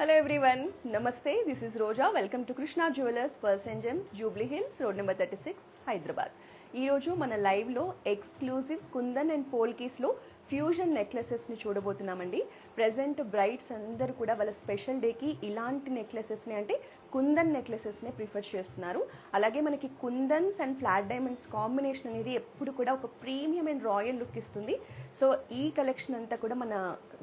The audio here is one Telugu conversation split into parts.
Hello everyone, Namaste. This is Roja. Welcome to Krishna Jewelers, Pearls and Gems, Jubilee Hills, Road number 36, Hyderabad. ఈ రోజు మన లైవ్ లో ఎక్స్క్లూజివ్ కుందన్ అండ్ పోల్కీస్ లో ఫ్యూజన్ నెక్లెసెస్ ని చూడబోతున్నామండి. ప్రెసెంట్ బ్రైడ్స్ అందరూ కూడా వాళ్ళ స్పెషల్ డేకి ఇలాంటి నెక్లెసెస్ ని అంటే కుందన్ నెక్లెసెస్ ని ప్రిఫర్ చేస్తున్నారు. అలాగే మనకి kundans and flat diamonds combination అనేది ఎప్పుడు కూడా ఒక ప్రీమియం అండ్ రాయల్ లుక్ ఇస్తుంది. సో ఈ కలెక్షన్ అంతా కూడా మన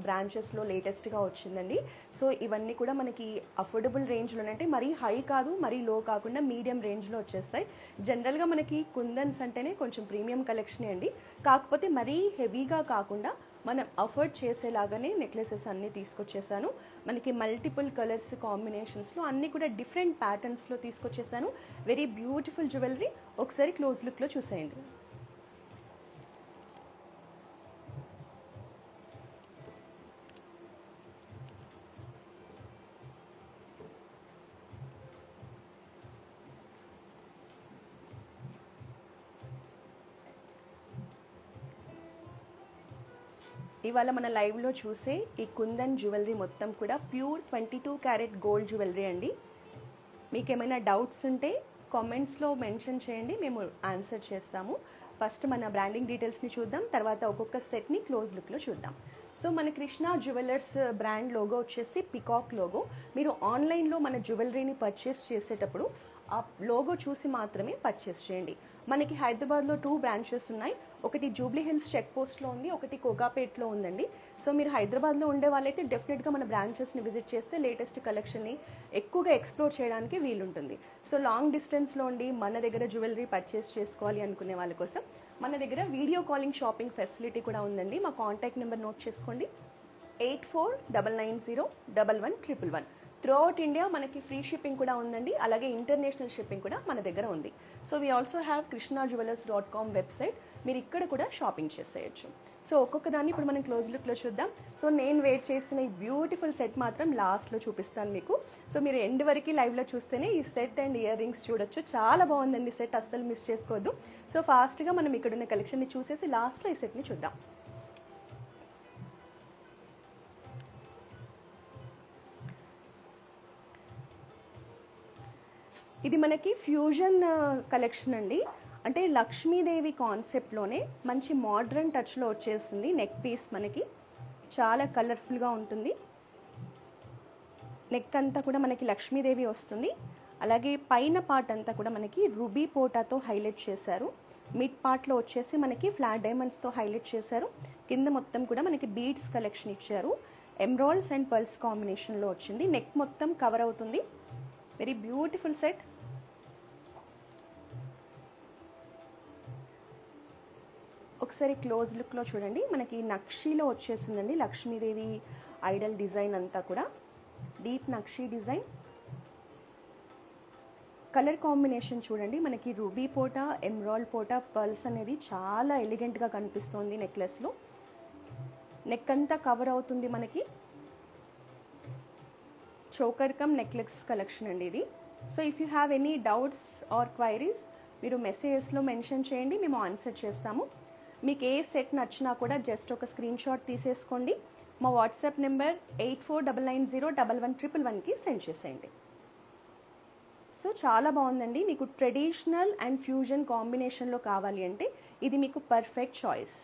బ్రాంచెస్ లో లేటెస్ట్ గా వచ్చిందండి. సో ఇవన్నీ కూడా మనకి అఫోర్డబుల్ రేంజ్ లో అంటే మరీ హై కాదు, మరీ లో కాకుండా మీడియం రేంజ్ లో వచ్చేస్తాయి. జనరల్ గా మనకి కుందన్స్ అంటేనే కొంచెం ప్రీమియం కలెక్షన్ అండి. కాకపోతే మరీ హెవీగా కాకుండా మనం అఫోర్డ్ చేసేలాగానే నెక్లెసెస్ అన్నీ తీసుకొచ్చేసాను. మనకి మల్టిపుల్ కలర్స్ కాంబినేషన్స్లో అన్నీ కూడా డిఫరెంట్ ప్యాటర్న్స్లో తీసుకొచ్చేసాను. Very beautiful jewellery. ఒకసారి క్లోజ్ లుక్లో చూసేయండి. ఇవాళ మన లైవ్లో చూసే ఈ కుందన్ జ్యువెలరీ మొత్తం కూడా ప్యూర్ 22 క్యారెట్ గోల్డ్ జ్యువెలరీ అండి. మీకు ఏమైనా డౌట్స్ ఉంటే కామెంట్స్లో మెన్షన్ చేయండి, మేము ఆన్సర్ చేస్తాము. ఫస్ట్ మన బ్రాండింగ్ డీటెయిల్స్ని చూద్దాం, తర్వాత ఒక్కొక్క సెట్ని క్లోజ్ లుక్లో చూద్దాం. సో మన కృష్ణ జ్యువెలర్స్ బ్రాండ్ లోగో వచ్చేసి పికాక్ లోగో. మీరు ఆన్లైన్లో మన జ్యువెలరీని పర్చేస్ చేసేటప్పుడు ఆ లోగో చూసి మాత్రమే పర్చేస్ చేయండి. మనకి హైదరాబాద్లో 2 బ్రాంచెస్ ఉన్నాయి. ఒకటి జూబ్లీ హిల్స్ చెక్ పోస్ట్లో ఉంది, ఒకటి కోకాపేట్లో ఉందండి. సో మీరు హైదరాబాద్లో ఉండే వాళ్ళైతే డెఫినెట్గా మన బ్రాంచెస్ని విజిట్ చేస్తే లేటెస్ట్ కలెక్షన్ని ఎక్కువగా ఎక్స్ప్లోర్ చేయడానికి వీలుంటుంది. సో లాంగ్ డిస్టెన్స్లో ఉండి మన దగ్గర జ్యువెలరీ పర్చేస్ చేసుకోవాలి అనుకునే వాళ్ళ కోసం మన దగ్గర వీడియో కాలింగ్ షాపింగ్ ఫెసిలిటీ కూడా ఉందండి. మా కాంటాక్ట్ నెంబర్ నోట్ చేసుకోండి, 8499011111. త్రూఅవుట్ ఇండియా మనకి ఫ్రీ షిప్పింగ్ కూడా ఉందండి. అలాగే ఇంటర్నేషనల్ షిప్పింగ్ కూడా మన దగ్గర ఉంది. So we also have krishnajewelers.com website. మీరు ఇక్కడ కూడా షాపింగ్ చేసేయచ్చు. సో ఒక్కొక్క దాన్ని ఇప్పుడు మనం క్లోజ్ లుక్లో చూద్దాం. సో నేను వెయిట్ చేసిన ఈ బ్యూటిఫుల్ సెట్ మాత్రం లాస్ట్లో చూపిస్తాను మీకు. సో మీరు ఎండ్ వరకు లైవ్లో చూస్తేనే ఈ సెట్ అండ్ ఇయర్ రింగ్స్ చూడొచ్చు. చాలా బాగుందండి సెట్, అస్సలు మిస్ చేసుకోవద్దు. సో ఫాస్ట్గా మనం ఇక్కడ ఉన్న కలెక్షన్ని చూసేసి లాస్ట్లో ఈ సెట్ని చూద్దాం. ఇది మనకి ఫ్యూజన్ కలెక్షన్ అండి. అంటే లక్ష్మీదేవి కాన్సెప్ట్లోనే మంచి మోడ్రన్ టచ్లో వచ్చేసింది. నెక్ పీస్ మనకి చాలా కలర్ఫుల్గా ఉంటుంది. నెక్ అంతా కూడా మనకి లక్ష్మీదేవి వస్తుంది. అలాగే పైన పార్ట్ అంతా కూడా మనకి రూబీ పోటాతో హైలైట్ చేశారు. మిడ్ పార్ట్లో వచ్చేసి మనకి ఫ్లాట్ డైమండ్స్తో హైలైట్ చేశారు. కింద మొత్తం కూడా మనకి బీడ్స్ కలెక్షన్ ఇచ్చారు. ఎమ్రాల్డ్స్ అండ్ పర్ల్స్ కాంబినేషన్లో వచ్చింది. నెక్ మొత్తం కవర్ అవుతుంది. Very beautiful set. ఒకసారి క్లోజ్ లుక్లో చూడండి. మనకి నక్షీలో వచ్చేసిందండి లక్ష్మీదేవి ఐడల్ డిజైన్ అంతా కూడా deep nakshi design. Colour combination చూడండి. మనకి రూబీ పోటా, ఎమ్రాల్డ్ పోటా, పర్ల్స్ అనేది చాలా ఎలిగెంట్గా కనిపిస్తోంది నెక్లెస్లో. నెక్ అంతా కవర్ అవుతుంది మనకి. చోకర్ కమ్ నెక్లెస్ కలెక్షన్ అండి ఇది. So if you have any doubts or queries మీరు మెసేజెస్లో మెన్షన్ చేయండి, మేము ఆన్సర్ చేస్తాము. మీకు ఏ సెట్ నచ్చినా కూడా జస్ట్ ఒక స్క్రీన్ షాట్ తీసేసుకోండి. మా వాట్సాప్ నెంబర్ 8499011111కి సెండ్ చేసేయండి. సో చాలా బాగుందండి. మీకు ట్రెడిషనల్ అండ్ ఫ్యూజన్ కాంబినేషన్లో కావాలి అంటే ఇది మీకు పర్ఫెక్ట్ చాయిస్.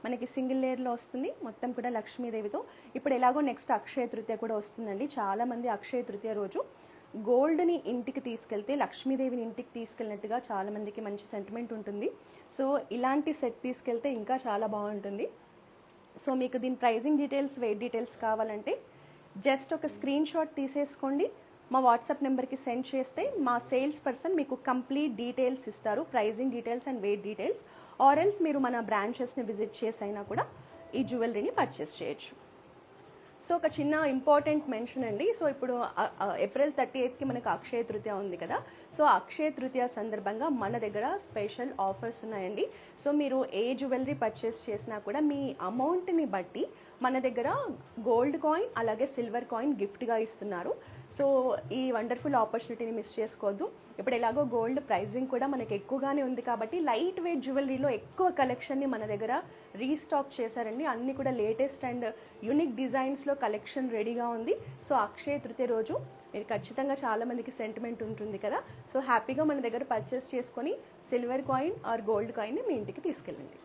మనకి సింగిల్ లేయర్లో వస్తుంది మొత్తం కూడా లక్ష్మీదేవితో. ఇప్పుడు ఎలాగో నెక్స్ట్ అక్షయ తృతీయ కూడా వస్తుందండి. చాలామంది అక్షయ తృతీయ రోజు గోల్డ్ని ఇంటికి తీసుకెళ్తే లక్ష్మీదేవిని ఇంటికి తీసుకెళ్ళినట్టుగా చాలామందికి మంచి సెంటిమెంట్ ఉంటుంది. సో ఇలాంటి సెట్ తీసుకెళ్తే ఇంకా చాలా బాగుంటుంది. సో మీకు దీని ప్రైజింగ్ డీటెయిల్స్, వెయిట్ డీటెయిల్స్ కావాలంటే జస్ట్ ఒక స్క్రీన్ షాట్ తీసేసుకోండి. మా వాట్సాప్ నెంబర్కి సెండ్ చేస్తే మా సేల్స్ పర్సన్ మీకు కంప్లీట్ డీటెయిల్స్ ఇస్తారు, pricing details and weight details. Or else మీరు మన బ్రాంచెస్ని విజిట్ చేసైనా కూడా ఈ జ్యువెలరీని పర్చేస్ చేయొచ్చు. సో ఒక చిన్న ఇంపార్టెంట్ మెన్షన్ అండి. సో ఇప్పుడు ఏప్రిల్ 30కి మనకు అక్షయ తృతీయ ఉంది కదా. సో అక్షయ తృతీయ సందర్భంగా మన దగ్గర స్పెషల్ ఆఫర్స్ ఉన్నాయండి. సో మీరు ఏ జ్యువెలరీ పర్చేస్ చేసినా కూడా మీ అమౌంట్ని బట్టి మన దగ్గర గోల్డ్ కాయిన్ అలాగే సిల్వర్ కాయిన్ గిఫ్ట్గా ఇస్తున్నారు. సో ఈ వండర్ఫుల్ ఆపర్చునిటీని మిస్ చేసుకోవద్దు. ఇప్పుడు ఎలాగో గోల్డ్ ప్రైజింగ్ కూడా మనకి ఎక్కువగానే ఉంది కాబట్టి లైట్ వెయిట్ జ్యువెలరీలో ఎక్కువ కలెక్షన్ని మన దగ్గర రీస్టాక్ చేశారండి. అన్నీ కూడా లేటెస్ట్ అండ్ యూనిక్ డిజైన్స్లో కలెక్షన్ రెడీగా ఉంది. సో అక్షయ తృతీయ రోజు మీరు ఖచ్చితంగా చాలామందికి సెంటిమెంట్ ఉంటుంది కదా, సో హ్యాపీగా మన దగ్గర పర్చేస్ చేసుకొని సిల్వర్ కాయిన్ ఆర్ గోల్డ్ కాయిన్ని మీ ఇంటికి తీసుకెళ్ళండి.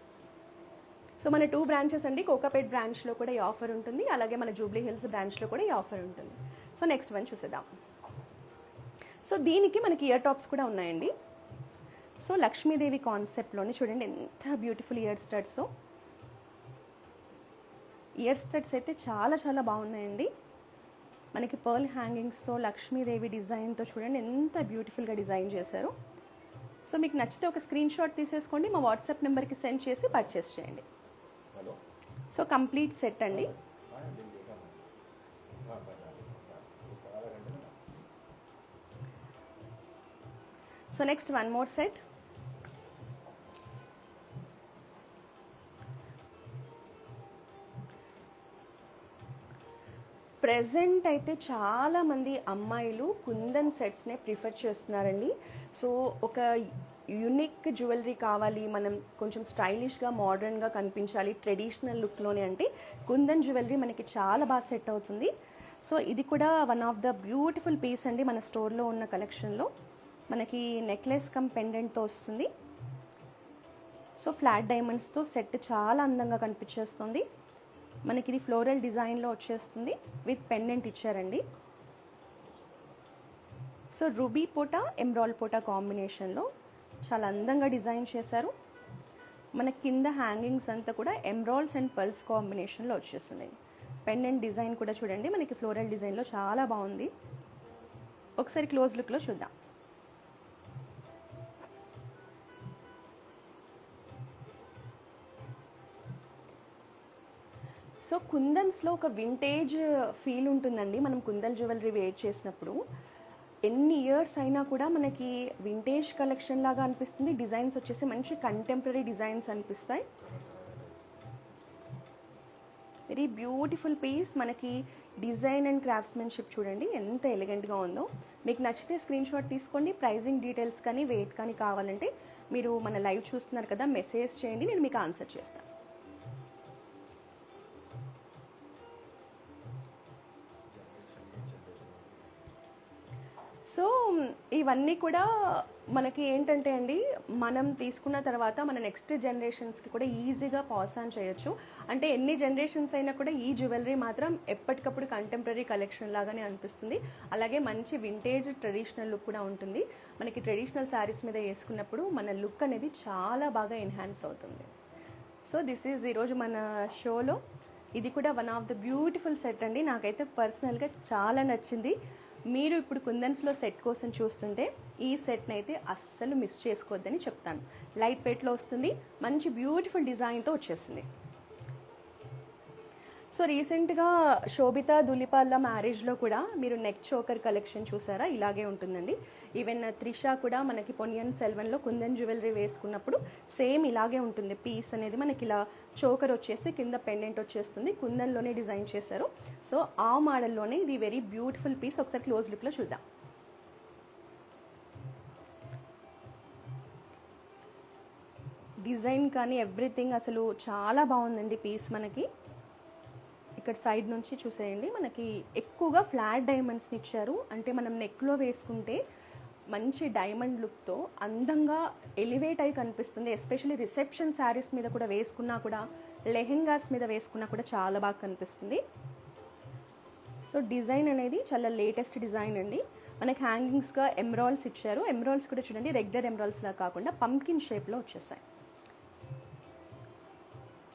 సో మన 2 బ్రాంచెస్ అండి, కోకాపేట్ బ్రాంచ్లో కూడా ఈ ఆఫర్ ఉంటుంది, అలాగే మన జూబ్లీ హిల్స్ బ్రాంచ్లో కూడా ఈ ఆఫర్ ఉంటుంది. సో నెక్స్ట్ వన్ చూసేద్దాం. సో దీనికి మనకి ఇయర్ టాప్స్ కూడా ఉన్నాయండి. సో లక్ష్మీదేవి కాన్సెప్ట్లోనే చూడండి ఎంత beautiful year studs. Year studs అయితే చాలా చాలా బాగున్నాయండి. మనకి పర్ల్ హ్యాంగింగ్స్తో లక్ష్మీదేవి డిజైన్తో చూడండి ఎంత బ్యూటిఫుల్గా డిజైన్ చేశారు. సో మీకు నచ్చితే ఒక స్క్రీన్ షాట్ తీసేసుకోండి, మా వాట్సాప్ నెంబర్కి సెండ్ చేసి పర్చేస్ చేయండి. సో కంప్లీట్ సెట్ అండి. So next one more set. Present అయితే చాలామంది అమ్మాయిలు కుందన్ సెట్స్నే ప్రిఫర్ చేస్తున్నారండి. సో ఒక యూనిక్ జ్యువెలరీ కావాలి, మనం కొంచెం స్టైలిష్గా మోడర్న్గా కనిపించాలి ట్రెడిషనల్ లుక్లోనే అంటే కుందన్ జ్యువెలరీ మనకి చాలా బాగా సెట్ అవుతుంది. సో ఇది కూడా one of the beautiful piece అండి. మన స్టోర్లో ఉన్న కలెక్షన్లో మనకి నెక్లెస్ కమ్ పెండెంట్తో వస్తుంది. సో ఫ్లాట్ డైమండ్స్తో సెట్ చాలా అందంగా కనిపించేస్తుంది. మనకి ఇది ఫ్లోరల్ డిజైన్లో వచ్చేస్తుంది, విత్ పెండెంట్ ఇచ్చారండి. సో రూబీ పోటా ఎమ్రాల్ పోటా కాంబినేషన్లో చాలా అందంగా డిజైన్ చేశారు. మన కింద హ్యాంగింగ్స్ అంతా కూడా ఎమ్రాల్స్ అండ్ పర్ల్స్ కాంబినేషన్లో వచ్చేస్తున్నాయి. పెండెంట్ డిజైన్ కూడా చూడండి మనకి ఫ్లోరల్ డిజైన్లో చాలా బాగుంది. ఒకసారి క్లోజ్ లుక్లో చూద్దాం. సో కుందన్స్లో ఒక వింటేజ్ ఫీల్ ఉంటుందండి. మనం కుందన్ జ్యువెలరీ వేర్ చేసినప్పుడు ఎన్ని ఇయర్స్ అయినా కూడా మనకి వింటేజ్ కలెక్షన్ లాగా అనిపిస్తుంది. డిజైన్స్ వచ్చేసి మంచి కంటెంపరీ డిజైన్స్ అనిపిస్తాయి. Very beautiful piece. మనకి డిజైన్ అండ్ క్రాఫ్ట్స్మెన్షిప్ చూడండి ఎంత ఎలిగెంట్గా ఉందో. మీకు నచ్చితే స్క్రీన్ షాట్ తీసుకోండి. ప్రైజింగ్ డీటెయిల్స్ కానీ వెయిట్ కానీ కావాలంటే మీరు మన లైవ్ చూస్తున్నారు కదా, మెసేజ్ చేయండి, నేను మీకు ఆన్సర్ చేస్తాను. సో ఇవన్నీ కూడా మనకి ఏంటంటే అండి, మనం తీసుకున్న తర్వాత మన నెక్స్ట్ జనరేషన్స్కి కూడా ఈజీగా పాస్ ఆన్ చేయొచ్చు. అంటే ఎన్ని జనరేషన్స్ అయినా కూడా ఈ జ్యువెలరీ మాత్రం ఎప్పటికప్పుడు కంటెంపరీ కలెక్షన్ లాగానే అనిపిస్తుంది. అలాగే మంచి వింటేజ్ ట్రెడిషనల్ లుక్ కూడా ఉంటుంది. మనకి ట్రెడిషనల్ శారీస్ మీద వేసుకున్నప్పుడు మన లుక్ అనేది చాలా బాగా ఎన్హాన్స్ అవుతుంది. సో దిస్ ఈజ్ ఈరోజు మన షోలో ఇది కూడా one of the beautiful set అండి. నాకైతే పర్సనల్గా చాలా నచ్చింది. మీరు ఇప్పుడు కుందన్స్లో సెట్ కోసం చూస్తుంటే ఈ సెట్ని అయితే అస్సలు మిస్ చేసుకోవద్దని చెప్తాను. లైట్ వెయిట్లో వస్తుంది, మంచి బ్యూటిఫుల్ డిజైన్తో వచ్చేసింది. సో రీసెంట్గా శోభిత దులిపాల్ల మ్యారేజ్లో కూడా మీరు నెక్ చోకర్ కలెక్షన్ చూసారా, ఇలాగే ఉంటుందండి. ఈవెన్ త్రిష కూడా మనకి పొన్నియిన్ సెల్వన్లో కుందన్ జ్యువెలరీ వేసుకున్నప్పుడు సేమ్ ఇలాగే ఉంటుంది. పీస్ అనేది మనకి ఇలా చోకర్ వచ్చేసి కింద పెండెంట్ వచ్చేస్తుంది, కుందన్లోనే డిజైన్ చేశారు. సో ఆ మోడల్లోనే ఇది వెరీ బ్యూటిఫుల్ పీస్. ఒకసారి క్లోజ్ లుక్లో చూద్దాం. డిజైన్ కానీ ఎవ్రీథింగ్ అసలు చాలా బాగుందండి పీస్. మనకి ఇక్కడ సైడ్ నుంచి చూసేయండి, మనకి ఎక్కువగా ఫ్లాట్ డైమండ్స్ని ఇచ్చారు. అంటే మనం నెక్లో వేసుకుంటే మంచి డైమండ్ లుక్తో అందంగా ఎలివేట్ అయి కనిపిస్తుంది. ఎస్పెషల్లీ రిసెప్షన్ శారీస్ మీద కూడా వేసుకున్నా కూడా, లెహెంగాస్ మీద వేసుకున్నా కూడా చాలా బాగా కనిపిస్తుంది. సో డిజైన్ అనేది చాలా లేటెస్ట్ డిజైన్ అండి. మనకి హ్యాంగింగ్స్గా ఎమ్రాల్స్ ఇచ్చారు. ఎమ్రాల్స్ కూడా చూడండి రెగ్యులర్ ఎమ్రాల్స్లా కాకుండా పంకిన్ షేప్లో వచ్చేసాయి.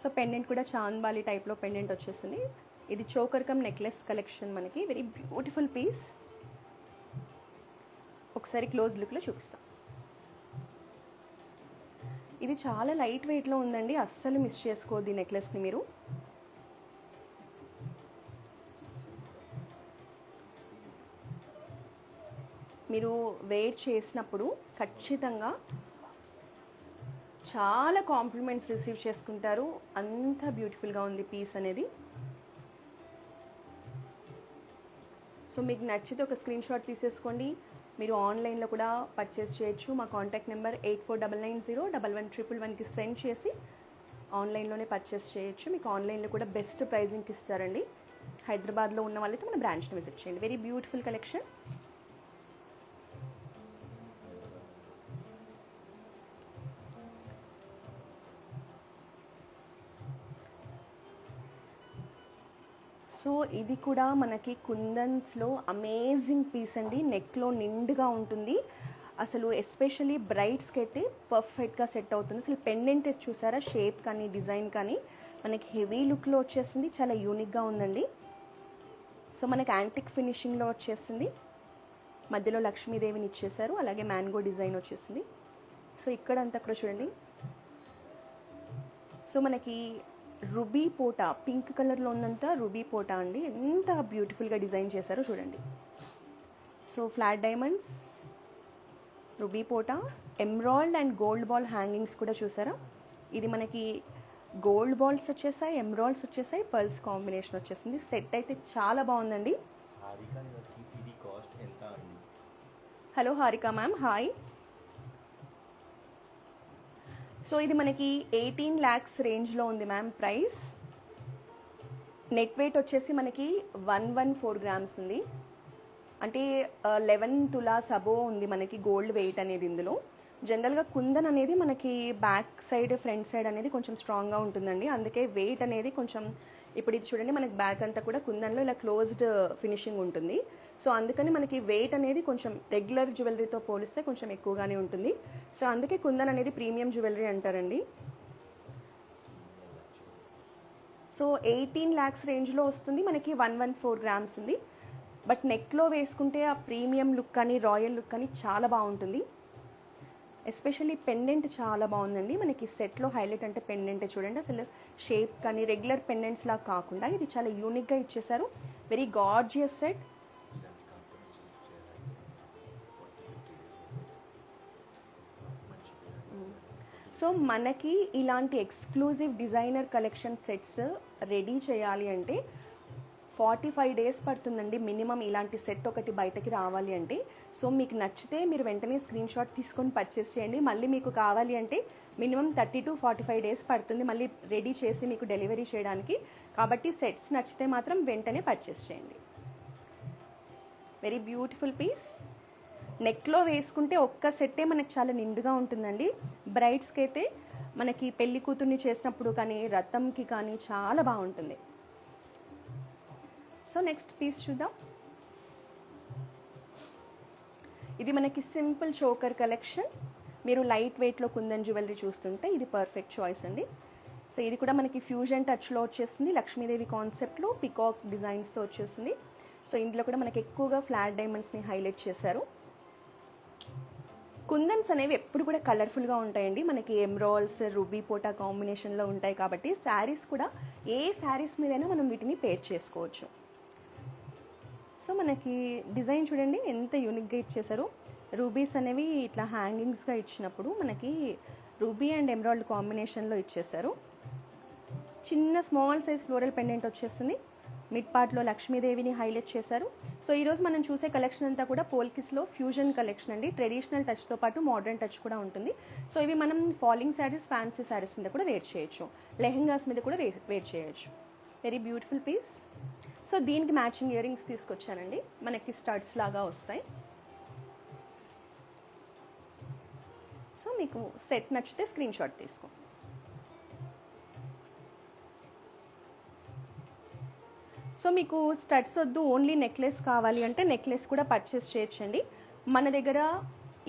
సో పెండెంట్ కూడా చాంద్బాలి టైప్లో పెండెంట్ వచ్చేసింది. ఇది చోకర్ కమ్ నెక్లెస్ కలెక్షన్, మనకి వెరీ బ్యూటిఫుల్ పీస్. ఒకసారి క్లోజ్ లుక్లో చూపిస్తాం. ఇది చాలా లైట్ వెయిట్లో ఉందండి, అస్సలు మిస్ చేసుకోవద్దు ఈ నెక్లెస్ని మీరు. మీరు వేర్ చేసినప్పుడు ఖచ్చితంగా చాలా కాంప్లిమెంట్స్ రిసీవ్ చేసుకుంటారు. అంత బ్యూటిఫుల్గా ఉంది పీస్ అనేది. సో మీకు నచ్చితే ఒక స్క్రీన్ షాట్ తీసేసుకోండి. మీరు ఆన్లైన్లో కూడా పర్చేస్ చేయొచ్చు. మా కాంటాక్ట్ నెంబర్ 8499011111కి సెండ్ చేసి ఆన్లైన్లోనే పర్చేస్ చేయొచ్చు. మీకు ఆన్లైన్లో కూడా బెస్ట్ ప్రైజింగ్కి ఇస్తారండి. హైదరాబాద్లో ఉన్న వాళ్ళైతే మన బ్రాంచ్ని విజిట్ చేయండి. Very beautiful collection. సో ఇది కూడా మనకి కుందన్స్లో అమేజింగ్ పీస్ అండి. నెక్లో నిండుగా ఉంటుంది. అసలు ఎస్పెషల్లీ బ్రైడ్స్కి అయితే పర్ఫెక్ట్గా సెట్ అవుతుంది. అసలు పెండెంట్ చూసారా, షేప్ కానీ డిజైన్ కానీ మనకి హెవీ లుక్లో వచ్చేసింది. చాలా యూనిక్గా ఉందండి. సో మనకి యాంటిక్ ఫినిషింగ్లో వచ్చేసింది. మధ్యలో లక్ష్మీదేవిని ఇచ్చేసారు. అలాగే మ్యాంగో డిజైన్ వచ్చేసింది. సో ఇక్కడంతా కూడా చూడండి. సో మనకి రుబీ పోటా, పింక్ కలర్లో ఉన్నంత రుబీ పోటా అండి. ఎంత బ్యూటిఫుల్గా డిజైన్ చేశారో చూడండి. సో ఫ్లాట్ డైమండ్స్, రుబీ పోటా, emerald and gold ball hangings కూడా చూసారా. ఇది మనకి గోల్డ్ బాల్స్ వచ్చేసాయి, ఎమ్రాల్డ్స్ వచ్చేసాయి, పర్ల్స్ కాంబినేషన్ వచ్చేసింది. సెట్ అయితే చాలా బాగుందండి. Hello Harika ma'am, hi. So ఇది మనకి 18 lakhs రేంజ్లో ఉంది మ్యామ్ ప్రైస్. నెట్ వెయిట్ వచ్చేసి మనకి 114 grams ఉంది. అంటే 11 తులాస్ అబో ఉంది మనకి గోల్డ్ వెయిట్ అనేది. ఇందులో జనరల్గా కుందన్ అనేది మనకి బ్యాక్ సైడ్ ఫ్రంట్ సైడ్ అనేది కొంచెం స్ట్రాంగ్గా ఉంటుందండి. అందుకే వెయిట్ అనేది కొంచెం, ఇప్పుడు ఇది చూడండి మనకి బ్యాక్ అంతా కూడా కుందన్లో ఇలా క్లోజ్డ్ ఫినిషింగ్ ఉంటుంది. సో అందుకని మనకి వెయిట్ అనేది కొంచెం రెగ్యులర్ జ్యువెలరీతో పోలిస్తే కొంచెం ఎక్కువగానే ఉంటుంది. సో అందుకే కుందన్ అనేది ప్రీమియం జ్యువెలరీ అంటారండి. సో 18 lakhs రేంజ్లో వస్తుంది మనకి. 114 grams ఉంది. బట్ నెక్లో వేసుకుంటే ఆ ప్రీమియం లుక్ కానీ రాయల్ లుక్ కానీ చాలా బాగుంటుంది. ఎస్పెషల్లీ పెండెంట్ చాలా బాగుందండి. మనకి సెట్లో హైలైట్ అంటే పెండెంటే చూడండి. అసలు షేప్ కానీ రెగ్యులర్ పెండెంట్స్ లాగా కాకుండా ఇది చాలా యూనిక్గా ఇచ్చేసారు. Very gorgeous set. సో మనకి ఇలాంటి exclusive designer collection sets ready చేయాలి అంటే 45 days పడుతుందండి మినిమం. ఇలాంటి సెట్ ఒకటి బయటకి రావాలి అంటే. సో మీకు నచ్చితే మీరు వెంటనే స్క్రీన్ షాట్ తీసుకొని పర్చేస్ చేయండి. మళ్ళీ మీకు కావాలి అంటే మినిమం 30 to 45 days పడుతుంది మళ్ళీ రెడీ చేసి మీకు డెలివరీ చేయడానికి. కాబట్టి సెట్స్ నచ్చితే మాత్రం వెంటనే పర్చేస్ చేయండి. Very beautiful piece. నెక్లో వేసుకుంటే ఒక్క సెట్టే మనకు చాలా నిండుగా ఉంటుందండి. బ్రైడ్స్కి అయితే మనకి పెళ్లి కూతుర్ని చేసినప్పుడు కానీ రథంకి కానీ చాలా బాగుంటుంది. సో నెక్స్ట్ పీస్ చూద్దాం. ఇది మనకి సింపుల్ చోకర్ కలెక్షన్. మీరు లైట్ వెయిట్లో కుందన్ జ్యువెలరీ చూస్తుంటే ఇది పర్ఫెక్ట్ చాయిస్ అండి. సో ఇది కూడా మనకి ఫ్యూజన్ టచ్లో వచ్చేసింది. లక్ష్మీదేవి కాన్సెప్ట్లో పికాక్ డిజైన్స్తో వచ్చేసింది. సో ఇందులో కూడా మనకి ఎక్కువగా ఫ్లాట్ డైమండ్స్ని హైలైట్ చేశారు. కుందన్స్ అనేవి ఎప్పుడు కూడా కలర్ఫుల్గా ఉంటాయండి. మనకి ఎమ్రాల్స్, రూబీ పోటా కాంబినేషన్లో ఉంటాయి. కాబట్టి శారీస్ కూడా ఏ శారీస్ మీదైనా మనం వీటిని పేర్ చేసుకోవచ్చు. సో మనకి డిజైన్ చూడండి ఎంత యూనిక్గా ఇచ్చేసారు. రూబీస్ అనేవి ఇట్లా హ్యాంగింగ్స్గా ఇచ్చినప్పుడు మనకి రూబీ అండ్ ఎమరాల్డ్ కాంబినేషన్లో ఇచ్చేసారు. చిన్న స్మాల్ సైజ్ ఫ్లోరల్ పెండెంట్ వచ్చేసింది. మిడ్ పార్ట్లో లక్ష్మీదేవిని హైలైట్ చేశారు. సో ఈరోజు మనం చూసే కలెక్షన్ అంతా కూడా పోల్కిస్లో ఫ్యూజన్ కలెక్షన్ అండి. ట్రెడిషనల్ టచ్తో పాటు మోడర్న్ టచ్ కూడా ఉంటుంది. సో ఇవి మనం ఫాలింగ్ శారీస్, ఫ్యాన్సీ శారీస్ మీద కూడా వేర్ చేయొచ్చు, లెహెంగాస్ మీద కూడా వేర్ చేయొచ్చు. Very beautiful piece. సో దీనికి మ్యాచింగ్ ఇయర్ రింగ్స్ తీసుకొచ్చానండి. మనకి స్టడ్స్ లాగా వస్తాయి. సో మీకు సెట్ నచ్చితే స్క్రీన్ షాట్ తీసుకో. సో మీకు స్టడ్స్ వద్దు, ఓన్లీ నెక్లెస్ కావాలి అంటే నెక్లెస్ కూడా పర్చేస్ చేయొచ్చండి. మన దగ్గర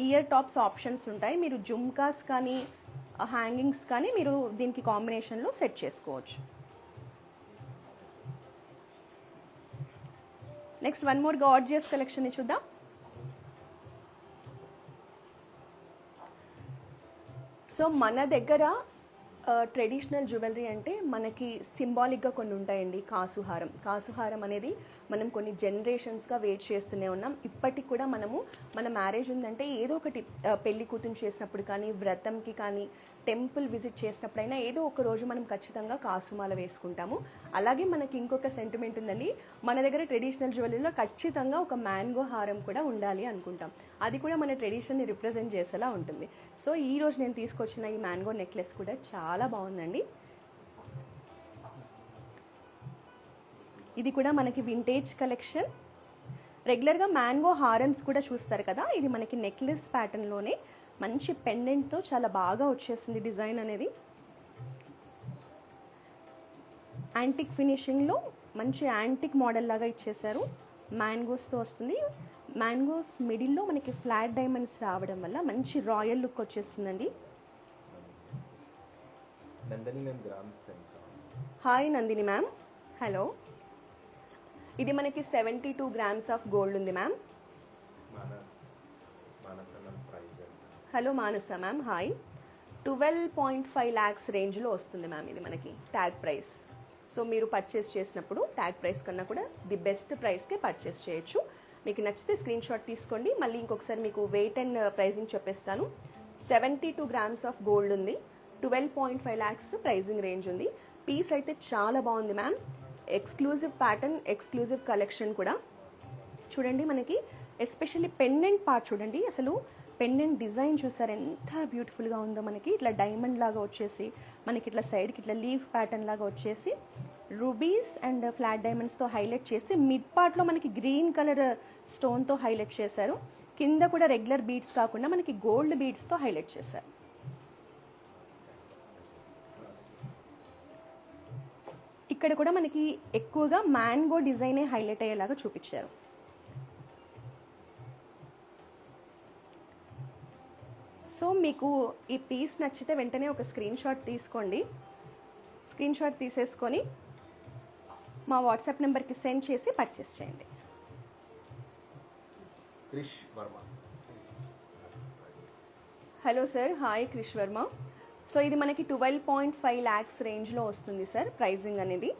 ఇయర్ టాప్స్ ఆప్షన్స్ ఉంటాయి. మీరు జుమ్కాస్ కానీ హ్యాంగింగ్స్ కానీ మీరు దీనికి కాంబినేషన్లో సెట్ చేసుకోవచ్చు. Next one more gorgeous collection చూద్దాం. సో మన దగ్గర ట్రెడిషనల్ జ్యువెలరీ అంటే మనకి సింబాలిక్గా కొన్ని ఉంటాయండి. కాసుహారం అనేది మనం కొన్ని జనరేషన్స్గా వెయిట్ చేస్తూనే ఉన్నాం. ఇప్పటికి కూడా మన మ్యారేజ్ ఉందంటే ఏదో ఒకటి పెళ్లి కూతురు చేసినప్పుడు కానీ, వ్రతంకి కానీ, టెంపుల్ విజిట్ చేసినప్పుడైనా ఏదో ఒక రోజు మనం ఖచ్చితంగా కాసుమాల వేసుకుంటాము. అలాగే మనకి ఇంకొక సెంటిమెంట్ ఉందండి, మన దగ్గర ట్రెడిషనల్ జ్యువెలరీలో ఖచ్చితంగా ఒక మ్యాంగో హారం కూడా ఉండాలి అనుకుంటాం. అది కూడా మన ట్రెడిషన్ని రిప్రజెంట్ చేసేలా ఉంటుంది. సో ఈరోజు నేను తీసుకొచ్చిన ఈ మ్యాంగో నెక్లెస్ కూడా చాలా బాగుందండి. ఇది కూడా మనకి వింటేజ్ కలెక్షన్. రెగ్యులర్గా మ్యాంగో హారమ్స్ కూడా చూస్తారు కదా, ఇది మనకి నెక్లెస్ ప్యాటర్న్లోనే మంచి పెండెంట్తో చాలా బాగా వచ్చేసింది డిజైన్ అనేది. యాంటిక్ ఫినిషింగ్లో మంచి యాంటిక్ మోడల్ లాగా ఇచ్చేసారు. మ్యాంగోస్తో వస్తుంది. మ్యాంగోస్ మిడిల్లో మనకి ఫ్లాట్ డైమండ్స్ రావడం వల్ల మంచి రాయల్ లుక్ వచ్చేస్తుందండి. Hi Nandini ma'am. హలో. ఇది మనకి 72 grams ఆఫ్ గోల్డ్ ఉంది మ్యామ్. హలో మానస మ్యామ్. హాయ్. 12.5 lakhs రేంజ్లో వస్తుంది మ్యామ్ ఇది మనకి ట్యాగ్ ప్రైస్. సో మీరు పర్చేస్ చేసినప్పుడు ట్యాగ్ ప్రైస్ కన్నా కూడా ది బెస్ట్ ప్రైస్కే పర్చేస్ చేయొచ్చు. మీకు నచ్చితే స్క్రీన్ షాట్ తీసుకోండి. మళ్ళీ ఇంకొకసారి మీకు వెయిట్ అండ్ ప్రైజింగ్ చెప్పేస్తాను. 72 grams ఆఫ్ గోల్డ్ ఉంది. 12.5 lakhs ప్రైజింగ్ రేంజ్ ఉంది. పీస్ అయితే చాలా బాగుంది ma'am. Exclusive pattern, exclusive collection కూడా చూడండి. మనకి ఎస్పెషల్లీ పెండెంట్ పార్ట్ చూడండి. అసలు పెండెంట్ డిజైన్ చూసారు ఎంత బ్యూటిఫుల్గా ఉందో. మనకి ఇట్లా డైమండ్ లాగా వచ్చేసి, మనకి ఇట్లా సైడ్కి ఇట్లా లీఫ్ ప్యాటర్న్ లాగా వచ్చేసి, రూబీస్ అండ్ ఫ్లాట్ డైమండ్స్తో హైలైట్ చేసి, మిడ్ పార్ట్లో మనకి గ్రీన్ కలర్ స్టోన్తో హైలైట్ చేశారు. కింద కూడా రెగ్యులర్ బీడ్స్ కాకుండా మనకి గోల్డ్ బీడ్స్తో హైలైట్ చేశారు. ఇక్కడ కూడా మనకి ఎక్కువగా మ్యాంగో డిజైనే హైలైట్ అయ్యేలాగా చూపించారు. సో మీకు ఈ పీస్ నచ్చితే వెంటనే ఒక స్క్రీన్ షాట్ తీసుకోండి. స్క్రీన్ షాట్ తీసేసుకొని మా వాట్సాప్ నెంబర్కి సెండ్ చేసి పర్చేస్ చేయండి. Hello sir. Hi Krish Varma. So ఇది మనకి 12.5 lakhs రేంజ్లో వస్తుంది సార్ ప్రైజింగ్ అనేది.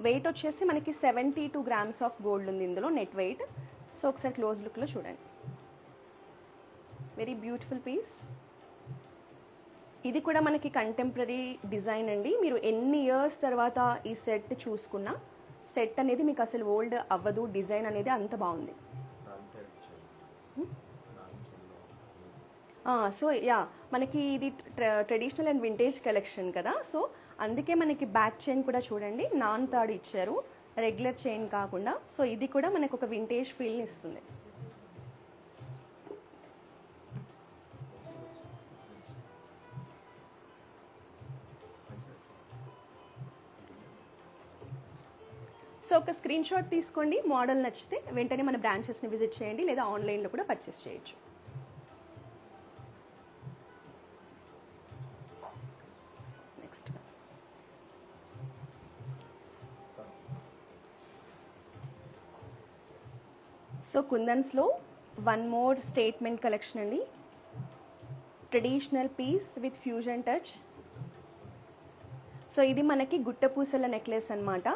వెయిట్ వచ్చేసి మనకి 72 grams ఆఫ్ గోల్డ్ ఉంది ఇందులో నెట్ వెయిట్. సో ఒకసారి క్లోజ్ లుక్లో చూడండి. Very beautiful piece. ఇది కూడా మనకి కంటెంపరీ డిజైన్ అండి. మీరు ఎన్ని ఇయర్స్ తర్వాత ఈ సెట్ చూసుకున్నా సెట్ అనేది మీకు అసలు ఓల్డ్ అవ్వదు. డిజైన్ అనేది అంత బాగుంది. సో యా, మనకి ఇది ట్రెడిషనల్ అండ్ వింటేజ్ కలెక్షన్ కదా. సో అందుకే మనకి బ్యాక్ చైన్ కూడా చూడండి నాన్ తాడు ఇచ్చారు, రెగ్యులర్ చైన్ కాకుండా. సో ఇది కూడా మనకు ఒక వింటేజ్ ఫీల్ని ఇస్తుంది. సో ఒక స్క్రీన్ షాట్ తీసుకోండి. మోడల్ నచ్చితే వెంటనే మన బ్రాంచెస్ని విజిట్ చేయండి, లేదా ఆన్లైన్లో కూడా పర్చేస్ చేయొచ్చు. నెక్స్ట్ సో కుందన్స్లో వన్ మోర్ స్టేట్మెంట్ కలెక్షన్ అండి. Traditional piece with fusion touch. So ఇది మనకి గుట్టపూసల నెక్లెస్ అన్నమాట.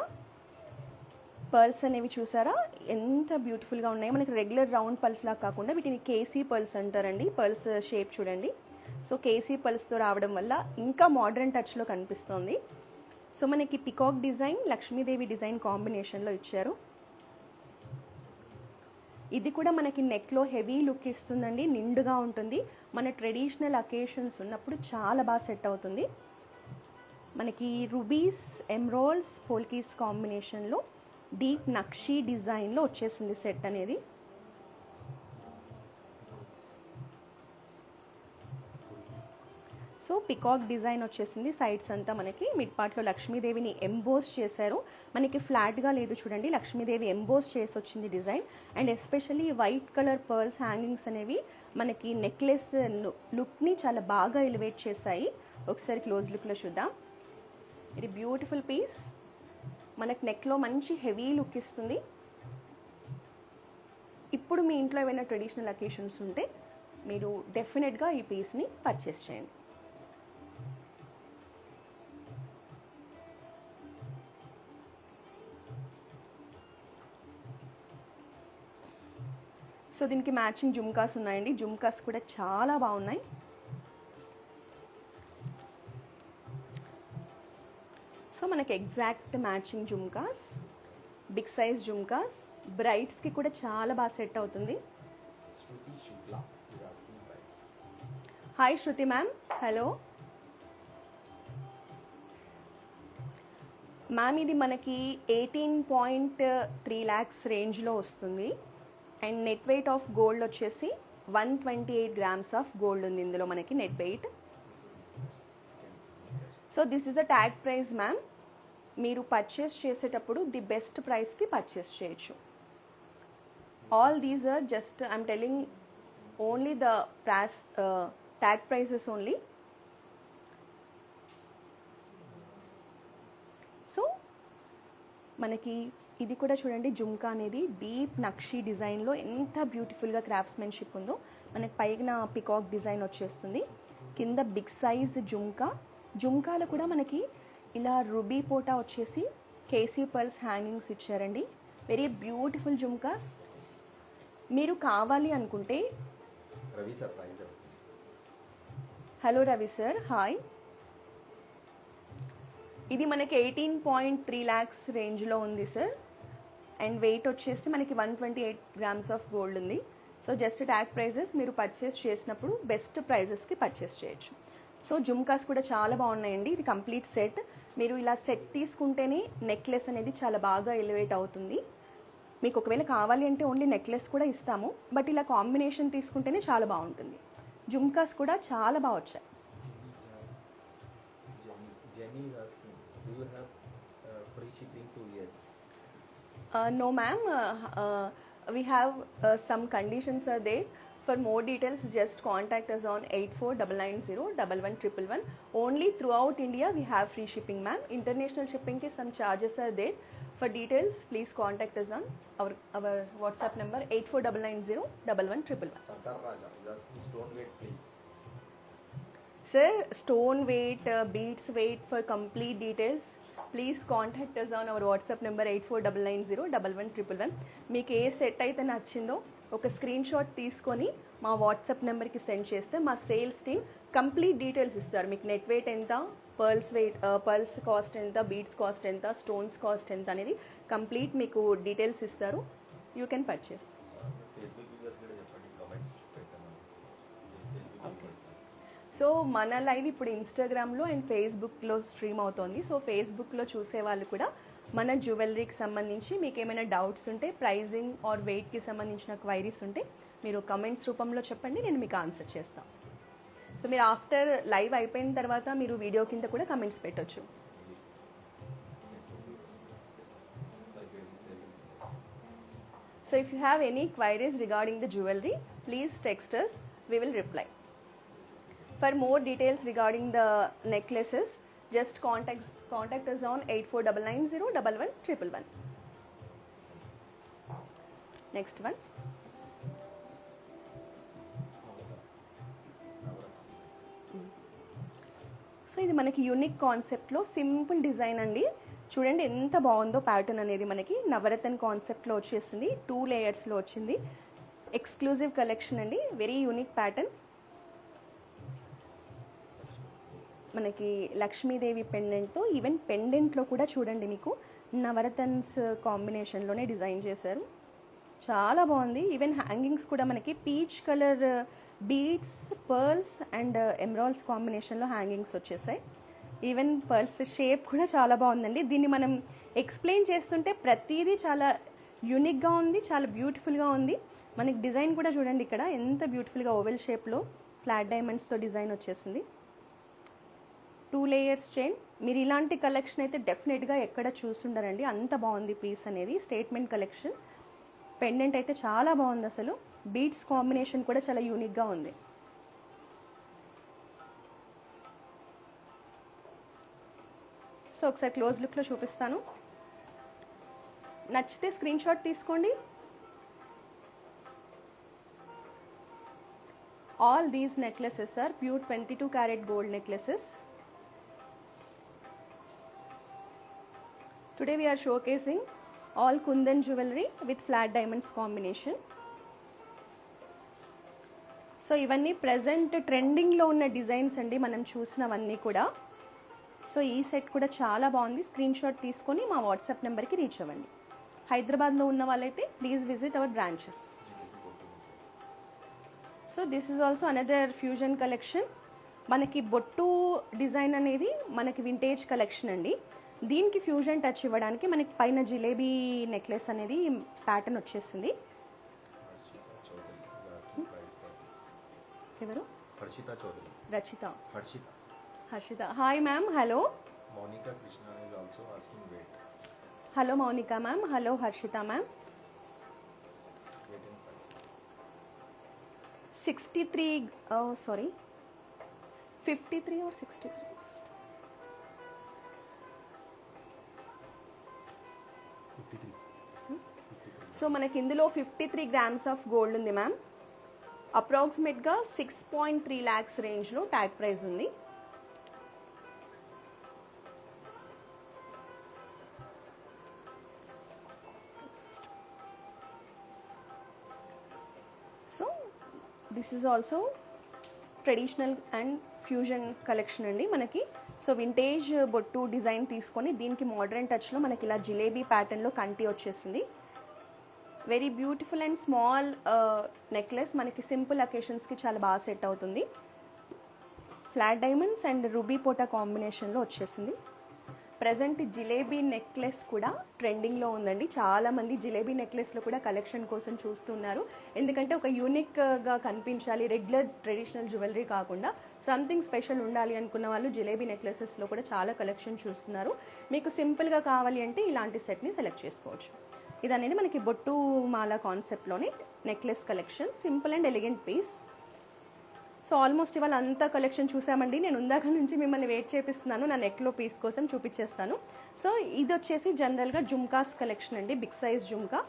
పర్ల్స్ అనేవి చూసారా ఎంత బ్యూటిఫుల్గా ఉన్నాయి. మనకి రెగ్యులర్ రౌండ్ పర్ల్స్ లాగా కాకుండా వీటిని కేసీ పర్ల్స్ అంటారండి. పర్ల్స్ షేప్ చూడండి. సో కేసీ పర్ల్స్తో రావడం వల్ల ఇంకా మోడర్న్ టచ్లో కనిపిస్తుంది. సో మనకి పికాక్ డిజైన్, లక్ష్మీదేవి డిజైన్ కాంబినేషన్లో ఇచ్చారు. ఇది కూడా మనకి నెక్లో హెవీ లుక్ ఇస్తుందండి. నిండుగా ఉంటుంది. మన ట్రెడిషనల్ అకేషన్స్ ఉన్నప్పుడు చాలా బాగా సెట్ అవుతుంది. మనకి రుబీస్, ఎమ్రాల్డ్స్, పోల్కీస్ కాంబినేషన్లో డీప్ నక్షీ డిజైన్లో వచ్చేసింది సెట్ అనేది. సో పికాక్ డిజైన్ వచ్చేసింది. సైడ్స్ అంతా మనకి మిడ్ పార్ట్లో లక్ష్మీదేవిని ఎంబోస్ చేశారు. మనకి ఫ్లాట్గా లేదు చూడండి, లక్ష్మీదేవి ఎంబోస్ చేసి వచ్చింది design. And especially white colour pearls hangings అనేవి మనకి నెక్లెస్ లుక్ని చాలా బాగా ఎలివేట్ చేశాయి. ఒకసారి క్లోజ్ లుక్లో చూద్దాం. ఇది బ్యూటిఫుల్ పీస్. మనకి నెక్లో మంచి హెవీ లుక్ ఇస్తుంది. ఇప్పుడు మీ ఇంట్లో ఏమైనా ట్రెడిషనల్ అకేషన్స్ ఉంటే మీరు డెఫినెట్గా ఈ పీస్ని పర్చేస్ చేయండి. సో దీనికి మ్యాచింగ్ జుమ్కాస్ ఉన్నాయండి. జుమ్కాస్ కూడా చాలా బాగున్నాయి. సో మనకి exact matching jhumkas, big size jhumkas, బ్రైడ్స్కి కూడా చాలా బాగా సెట్ అవుతుంది. Hi Shruti ma'am, hello ma'am. ఇది మనకి 18.3 lakhs రేంజ్లో వస్తుంది. And net weight of gold వచ్చేసి 128 grams ఆఫ్ గోల్డ్ ఉంది ఇందులో మనకి net weight. So this is the tag price ma'am. మీరు పర్చేస్ చేసేటప్పుడు ది బెస్ట్ ప్రైస్కి పర్చేస్ చేయొచ్చు. All these are just I'm telling only the price, tag prices only. So మనకి ఇది కూడా చూడండి, జుమ్కా అనేది డీప్ నక్షి డిజైన్లో ఎంత బ్యూటిఫుల్గా క్రాఫ్ట్స్మెన్షిప్ ఉందో. మనకి పైన పికాక్ డిజైన్ వచ్చేస్తుంది, కింద బిగ్ సైజ్ జుమ్కా. జుమ్కాలో కూడా మనకి ఇలా రుబీ పోటా వచ్చేసి కేసీ పర్ల్స్ హ్యాంగింగ్స్ ఇచ్చారండి. Very beautiful jhumkas. మీరు కావాలి అనుకుంటే Ravi sir price. Hello Ravi sir, hi. ఇది మనకి 18.3 lakhs రేంజ్లో ఉంది సార్. అండ్ వెయిట్ వచ్చేసి మనకి 128 grams ఆఫ్ గోల్డ్ ఉంది. సో జస్ట్ ట్యాగ్ ప్రైజెస్ మీరు పర్చేస్ చేసినప్పుడు బెస్ట్ ప్రైజెస్కి పర్చేస్ చేయొచ్చు. సో జుమ్కాస్ కూడా చాలా బాగున్నాయండి. ఇది కంప్లీట్ సెట్. మీరు ఇలా సెట్ తీసుకుంటేనే నెక్లెస్ అనేది చాలా బాగా ఎలివేట్ అవుతుంది. మీకు ఒకవేళ కావాలి అంటే ఓన్లీ నెక్లెస్ కూడా ఇస్తాము, బట్ ఇలా కాంబినేషన్ తీసుకుంటేనే చాలా బాగుంటుంది. జుమ్కాస్ కూడా చాలా బాగా వచ్చాయి. Jenny is asking, do you have free shipping to US? No ma'am, we have some conditions are there. For more details just contact us on 8499011111. Only throughout India we have free shipping ma'am. International shipping ki some charges are there. For details please contact us on our WhatsApp number 8499011111. Santar Raja is asking stone weight please. Sir, stone weight, beads weight, for complete details please contact us on our WhatsApp number 8499011111. మీకు ఏ సెట్ అయితే నచ్చిందో ఒక స్క్రీన్ షాట్ తీసుకొని మా వాట్సాప్ నెంబర్కి సెండ్ చేస్తే మా సేల్స్ టీమ్ కంప్లీట్ డీటెయిల్స్ ఇస్తారు. మీకు నెట్ వెయిట్ ఎంత, పర్ల్స్ కాస్ట్ ఎంత, బీడ్స్ కాస్ట్ ఎంత, స్టోన్స్ కాస్ట్ ఎంత అనేది కంప్లీట్ మీకు డీటెయిల్స్ ఇస్తారు. You can purchase. సో మన లైవ్ ఇప్పుడు ఇన్స్టాగ్రామ్లో అండ్ ఫేస్బుక్లో స్ట్రీమ్ అవుతోంది. సో ఫేస్బుక్లో చూసే వాళ్ళు కూడా మన జ్యువెలరీకి సంబంధించి మీకు ఏమైనా డౌట్స్ ఉంటే, ప్రైజింగ్ ఆర్ వెయిట్కి సంబంధించిన క్వైరీస్ ఉంటే మీరు కమెంట్స్ రూపంలో చెప్పండి, నేను మీకు ఆన్సర్ చేస్తాను. సో మీరు ఆఫ్టర్ లైవ్ అయిపోయిన తర్వాత మీరు వీడియో కింద కూడా కమెంట్స్ పెట్టొచ్చు. So if you have any queries regarding the jewellery please text us, we will reply. For more details regarding the necklaces, just contact us on 8499011111. Next one. So ఇది మనకి యూనిక్ కాన్సెప్ట్లో సింపుల్ డిజైన్ అండి. చూడండి ఎంత బాగుందో ప్యాటర్న్ అనేది. మనకి నవరత్న కాన్సెప్ట్లో వచ్చేసింది, 2 layers వచ్చింది. ఎక్స్క్లూజివ్ కలెక్షన్ అండి, వెరీ యూనిక్ ప్యాటర్న్. మనకి లక్ష్మీదేవి పెండెంట్తో, ఈవెన్ పెండెంట్లో కూడా చూడండి మీకు నవరత్న్స్ కాంబినేషన్లోనే డిజైన్ చేశారు. చాలా బాగుంది. ఈవెన్ హ్యాంగింగ్స్ కూడా మనకి peach colour beads, pearls and emeralds కాంబినేషన్లో హ్యాంగింగ్స్ వచ్చేసాయి. ఈవెన్ పర్ల్స్ షేప్ కూడా చాలా బాగుందండి. దీన్ని మనం ఎక్స్ప్లెయిన్ చేస్తుంటే ప్రతిదీ చాలా యూనిక్గా ఉంది, చాలా బ్యూటిఫుల్గా ఉంది. మనకి డిజైన్ కూడా చూడండి ఇక్కడ ఎంత బ్యూటిఫుల్గా ఓవెల్ షేప్లో ఫ్లాట్ డైమండ్స్తో డిజైన్ వచ్చేసింది. 2 layers చైన్. మీరు ఇలాంటి కలెక్షన్ అయితే డెఫినెట్గా ఎక్కడ చూస్తుండరండి, అంత బాగుంది పీస్ అనేది. Statement collection. పెండెంట్ అయితే చాలా బాగుంది అసలు. బీడ్స్ కాంబినేషన్ కూడా చాలా యూనిక్గా ఉంది. సో ఒకసారి క్లోజ్ లుక్లో చూపిస్తాను. నచ్చితే స్క్రీన్ షాట్ తీసుకోండి. All these necklaces are pure 22 karat gold necklaces. Today we are showcasing all Kundan jewelry with flat diamonds combination. So ఇవన్నీ ప్రజెంట్ ట్రెండింగ్లో ఉన్న డిజైన్స్ అండి, మనం చూసినవన్నీ కూడా. సో ఈ సెట్ కూడా చాలా బాగుంది. స్క్రీన్ షాట్ తీసుకొని మా వాట్సాప్ నెంబర్కి రీచ్ అవ్వండి. హైదరాబాద్లో ఉన్న వాళ్ళైతే please visit our branches. So this is also another fusion collection. మనకి బొట్టు డిజైన్ అనేది మనకి వింటేజ్ కలెక్షన్ అండి. దీనికి ఫ్యూజన్ టచ్ ఇవ్వడానికి మనకి పైన జిలేబీ నెక్లెస్ అనేది ప్యాటర్న్ వచ్చేసింది. ఎవరు? Rachita. Harshita. Hi ma'am. Hello. Monica Krishna is also asking weight. Hello Mounika ma'am. Hello Harshita ma'am. Weight in 5. 63 sorry 53 or 63. So మనకి ఇందులో 53 గ్రామ్స్ ఆఫ్ గోల్డ్ ఉంది మ్యామ్. అప్రాక్సిమేట్గా 6.3 lakhs రేంజ్లో ట్యాగ్ ప్రైస్ ఉంది. So this is also traditional and fusion collection అండి మనకి. సో వింటేజ్ బొట్టు డిజైన్ తీసుకొని దీనికి మోడర్న్ టచ్లో మనకి ఇలా జిలేబీ ప్యాటర్న్లో కంటి వచ్చేసింది. Very beautiful and small necklace. మనకి సింపుల్ అకేషన్స్కి చాలా బాగా సెట్ అవుతుంది. ఫ్లాట్ డైమండ్స్ అండ్ రూబీ పోటా కాంబినేషన్లో వచ్చేసింది. ప్రజెంట్ జిలేబీ నెక్లెస్ కూడా ట్రెండింగ్లో ఉందండి. చాలామంది జిలేబీ నెక్లెస్లో కూడా కలెక్షన్ కోసం చూస్తున్నారు. ఎందుకంటే ఒక యూనిక్గా కనిపించాలి, రెగ్యులర్ ట్రెడిషనల్ జ్యువెలరీ కాకుండా సంథింగ్ స్పెషల్ ఉండాలి అనుకున్న వాళ్ళు జిలేబీ నెక్లెసెస్లో కూడా చాలా కలెక్షన్ చూస్తున్నారు. మీకు సింపుల్గా కావాలి అంటే ఇలాంటి సెట్ని సెలెక్ట్ చేసుకోవచ్చు. ఇది అనేది మనకి బొట్టు మాల కాన్సెప్ట్లోని necklace collection. Simple and elegant piece. So almost ఇవాళ అంతా కలెక్షన్ చూసామండి. నేను ఉందాక నుంచి మిమ్మల్ని వెయిట్ చేపిస్తున్నాను. నా నెక్లో పీస్ కోసం చూపించేస్తాను. సో ఇది వచ్చేసి జనరల్గా జుమ్కాస్ కలెక్షన్ అండి, బిగ్ సైజ్ జుమ్కా.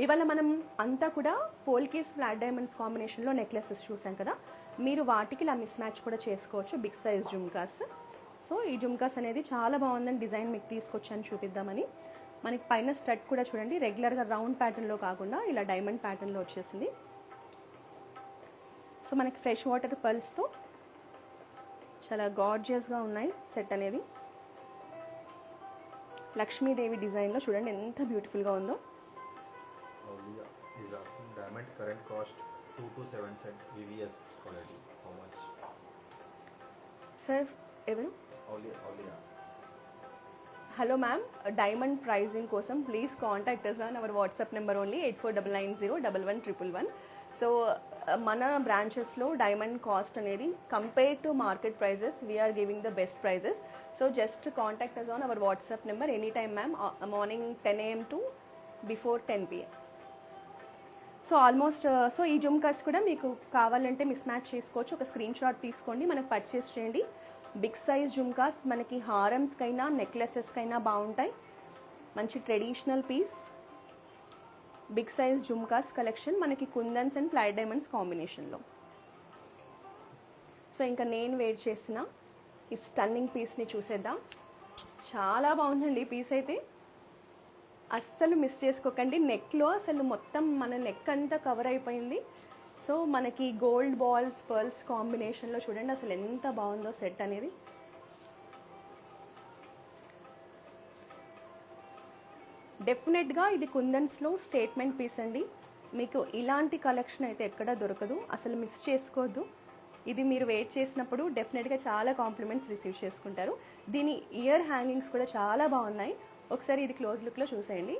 ఇవాళ మనం అంతా కూడా పోల్కీస్ ఫ్లాట్ డైమండ్స్ కాంబినేషన్లో నెక్లెసెస్ చూసాం కదా, మీరు వాటికి ఇలా మిస్ మ్యాచ్ కూడా చేసుకోవచ్చు బిగ్ సైజ్ జుమ్కాస్. సో ఈ జుమ్కాస్ అనేది చాలా బాగుందని డిజైన్ మీకు తీసుకొచ్చాను చూపిద్దామని. మనకి పైన స్టడ్ కూడా చూడండి, రెగ్యులర్గా రౌండ్ ప్యాటర్న్లో కాకుండా ఇలా డైమండ్ ప్యాటర్న్లో వచ్చేసింది. సో మనకి ఫ్రెష్ వాటర్ పర్ల్స్తో చాలా గార్జియస్గా ఉన్నాయి సెట్ అనేది. లక్ష్మీదేవి డిజైన్లో చూడండి ఎంత బ్యూటిఫుల్గా ఉందో. Aulia is asking diamond current cost 2 to 7 cent VVS quality. How much? Sir ఎవరు? Aulia. Hello ma'am, diamond pricing కోసం please contact us on our WhatsApp number only 8499011111. So మన బ్రాంచెస్లో డైమండ్ కాస్ట్ అనేది compare to market prices we're giving the best prices. So just contact us on our WhatsApp number any time ma'am, morning 10 AM to before 10 PM. So almost so ఈ జుమ్కాస్ కూడా మీకు కావాలంటే మిస్ మ్యాచ్ చేసుకోవచ్చు. ఒక స్క్రీన్ షాట్ తీసుకోండి, మనకు పర్చేస్ చేయండి. బిగ్ సైజ్ జుమ్కాస్ మనకి హారమ్స్కైనా నెక్లెసెస్కైనా బాగుంటాయి. మంచి traditional piece big size jhumkas collection మనకి కుందన్స్ అండ్ ఫ్లాట్ డైమండ్స్ కాంబినేషన్లో. సో ఇంకా నేను వేర్ చేసిన ఈ స్టన్నింగ్ పీస్ని చూసేద్దాం. చాలా బాగుందండి ఈ పీస్ అయితే, అస్సలు మిస్ చేసుకోకండి. నెక్లో అసలు మొత్తం మన నెక్ అంతా కవర్ అయిపోయింది. సో మనకి గోల్డ్ బాల్స్ పర్ల్స్ కాంబినేషన్లో చూడండి అసలు ఎంత బాగుందో సెట్ అనేది. డెఫినెట్గా ఇది కుందన్స్లో స్టేట్మెంట్ పీస్ అండి. మీకు ఇలాంటి కలెక్షన్ అయితే ఎక్కడా దొరకదు, అసలు మిస్ చేసుకోవద్దు. ఇది మీరు వెయిట్ చేసినప్పుడు డెఫినెట్గా చాలా కాంప్లిమెంట్స్ రిసీవ్ చేసుకుంటారు. దీని ఇయర్ హ్యాంగింగ్స్ కూడా చాలా బాగున్నాయి. ఒకసారి ఇది క్లోజ్ లుక్లో చూసేయండి.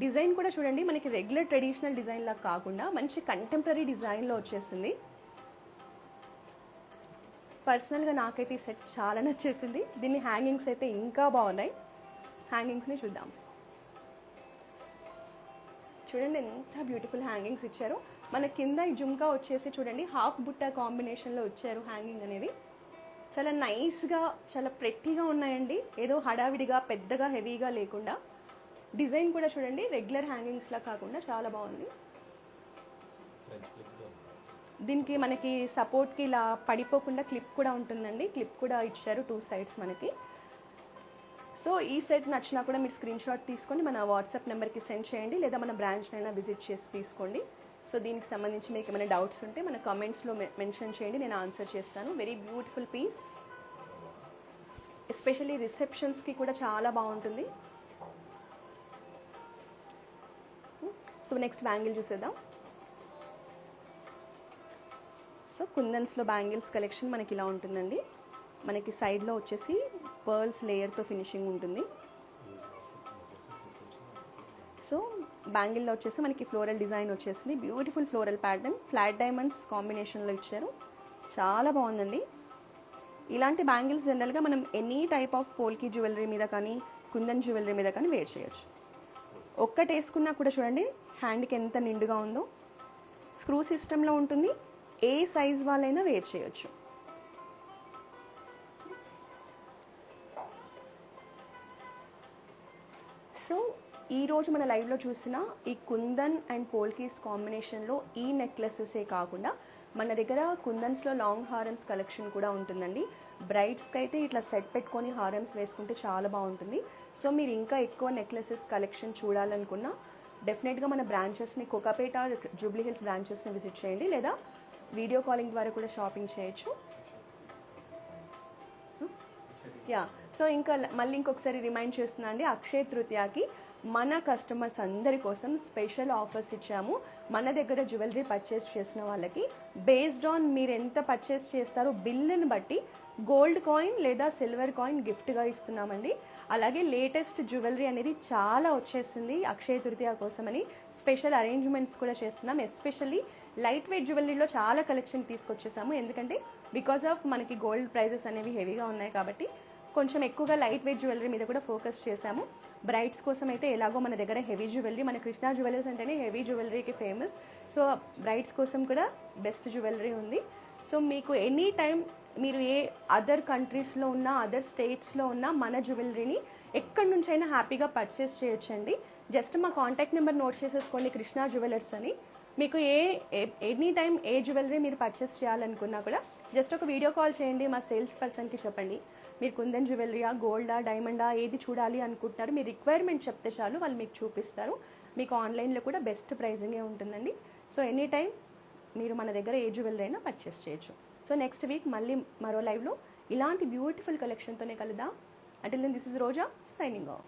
డిజైన్ కూడా చూడండి, మనకి రెగ్యులర్ ట్రెడిషనల్ డిజైన్ లాగా కాకుండా మంచి కంటెంపరీ డిజైన్లో వచ్చేసింది. పర్సనల్గా నాకైతే ఈ సెట్ చాలా నచ్చేసింది. దీని హ్యాంగింగ్స్ అయితే ఇంకా బాగున్నాయి. హ్యాంగింగ్స్ని చూద్దాం. చూడండి ఎంత బ్యూటిఫుల్ హ్యాంగింగ్స్ ఇచ్చారు. మన కింద ఈ జుమ్కా వచ్చేసి చూడండి హాఫ్ బుట్ట కాంబినేషన్లో వచ్చారు. హ్యాంగింగ్ అనేది చాలా నైస్గా చాలా ప్రెట్టీగా ఉన్నాయండి. ఏదో హడావిడిగా పెద్దగా హెవీగా లేకుండా. డిజైన్ కూడా చూడండి రెగ్యులర్ హ్యాంగింగ్స్లా కాకుండా చాలా బాగుంది. దీనికి మనకి సపోర్ట్కి ఇలా పడిపోకుండా క్లిప్ కూడా ఉంటుందండి. క్లిప్ కూడా ఇచ్చారు 2 sides మనకి. సో ఈ సెట్ నచ్చినా కూడా మీరు స్క్రీన్ షాట్ తీసుకొని మన వాట్సాప్ నెంబర్కి సెండ్ చేయండి, లేదా మన బ్రాంచ్నైనా విజిట్ చేసి తీసుకోండి. సో దీనికి సంబంధించి మీకు ఏమైనా డౌట్స్ ఉంటే మన కామెంట్స్లో మెన్షన్ చేయండి, నేను ఆన్సర్ చేస్తాను. వెరీ బ్యూటిఫుల్ పీస్, ఎస్పెషల్లీ రిసెప్షన్స్కి కూడా చాలా బాగుంటుంది. సో నెక్స్ట్ బ్యాంగిల్ చూసేద్దాం. సో కుందన్స్లో బ్యాంగిల్స్ కలెక్షన్ మనకి ఇలా ఉంటుందండి. మనకి సైడ్లో వచ్చేసి పర్ల్స్ లేయర్తో ఫినిషింగ్ ఉంటుంది. సో బ్యాంగిల్లో వచ్చేసి మనకి ఫ్లోరల్ డిజైన్ వచ్చేసింది, beautiful floral pattern, flat diamonds కాంబినేషన్లో ఇచ్చారు, చాలా బాగుందండి. ఇలాంటి బ్యాంగిల్స్ జనరల్గా మనం ఎనీ టైప్ ఆఫ్ పోల్కి జ్యువెలరీ మీద కానీ కుందన్ జ్యువెలరీ మీద కానీ వేర్ చేయొచ్చు. ఒక్కటి వేసుకున్నా కూడా చూడండి హ్యాండ్కి ఎంత నిండుగా ఉందో. స్క్రూ సిస్టంలో ఉంటుంది, ఏ సైజ్ వాళ్ళైనా వేర్ చేయొచ్చు. సో ఈరోజు మన లైవ్లో చూసిన ఈ కుందన్ అండ్ పోల్కీస్ కాంబినేషన్లో ఈ నెక్లెసెసే కాకుండా మన దగ్గర కుందన్స్లో లాంగ్ హారమ్స్ కలెక్షన్ కూడా ఉంటుందండి. బ్రైడ్స్కి అయితే ఇట్లా సెట్ పెట్టుకొని హారమ్స్ వేసుకుంటే చాలా బాగుంటుంది. సో మీరు ఇంకా ఎక్కువ నెక్లెసెస్ కలెక్షన్ చూడాలనుకున్నా డెఫినెట్గా మన బ్రాంచెస్ని కోకాపేట, జూబ్లీ హిల్స్ బ్రాంచెస్ని విజిట్ చేయండి, లేదా వీడియో కాలింగ్ ద్వారా కూడా షాపింగ్ చేయొచ్చు. యా, సో ఇంకా మళ్ళీ ఇంకొకసారి రిమైండ్ చేస్తున్నా అండి, అక్షయ తృతీయకి మన కస్టమర్స్ అందరి కోసం స్పెషల్ ఆఫర్స్ ఇచ్చాము. మన దగ్గర జ్యువెలరీ పర్చేస్ చేసిన వాళ్ళకి బేస్డ్ ఆన్ మీరు ఎంత పర్చేస్ చేస్తారో బిల్లుని బట్టి గోల్డ్ కాయిన్ లేదా సిల్వర్ కాయిన్ గిఫ్ట్గా ఇస్తున్నామండి. అలాగే లేటెస్ట్ జ్యువెలరీ అనేది చాలా వచ్చేసింది అక్షయ తృతీయ కోసమని స్పెషల్ అరేంజ్మెంట్స్ కూడా చేస్తున్నాం. ఎస్పెషల్లీ లైట్ వెయిట్ జ్యువెలరీలో చాలా కలెక్షన్ తీసుకొచ్చేసాము, ఎందుకంటే బికాస్ ఆఫ్ మనకి గోల్డ్ ప్రైజెస్ అనేవి హెవీగా ఉన్నాయి కాబట్టి కొంచెం ఎక్కువగా లైట్ వెయిట్ జ్యువెలరీ మీద కూడా ఫోకస్ చేశాము. బ్రైడ్స్ కోసం అయితే ఎలాగో మన దగ్గర హెవీ జ్యువెలరీ, మన కృష్ణా జ్యువెలర్స్ అంటేనే హెవీ జ్యువెలరీకి ఫేమస్. సో బ్రైడ్స్ కోసం కూడా బెస్ట్ జ్యువెలరీ ఉంది. సో మీకు ఎనీ టైం మీరు ఏ అదర్ కంట్రీస్లో ఉన్న, అదర్ స్టేట్స్లో ఉన్న మన జ్యువెలరీని ఎక్కడి నుంచైనా హ్యాపీగా పర్చేస్ చేయొచ్చండి. జస్ట్ మా కాంటాక్ట్ నెంబర్ నోట్ చేసేసుకోండి, కృష్ణా జ్యువెలర్స్ అని. మీకు ఎనీ టైం ఏ జ్యువెలరీ మీరు పర్చేస్ చేయాలనుకున్నా కూడా జస్ట్ ఒక వీడియో కాల్ చేయండి, మా సేల్స్ పర్సన్కి చెప్పండి మీరు కుందన్ జ్యువెలరీయా, గోల్డా, డైమండా ఏది చూడాలి అనుకుంటున్నారు, మీ రిక్వైర్మెంట్ చెప్తే చాలు, వాళ్ళు మీకు చూపిస్తారు. మీకు ఆన్లైన్లో కూడా బెస్ట్ ప్రైజింగే ఉంటుందండి. సో ఎనీ టైం మీరు మన దగ్గర ఏ జ్యువెలరీ అయినా పర్చేస్ చేయొచ్చు. సో నెక్స్ట్ వీక్ మళ్ళీ మరో లైవ్లో ఇలాంటి బ్యూటిఫుల్ కలెక్షన్తోనే కలుద్దాం. Until then this is Roja signing of.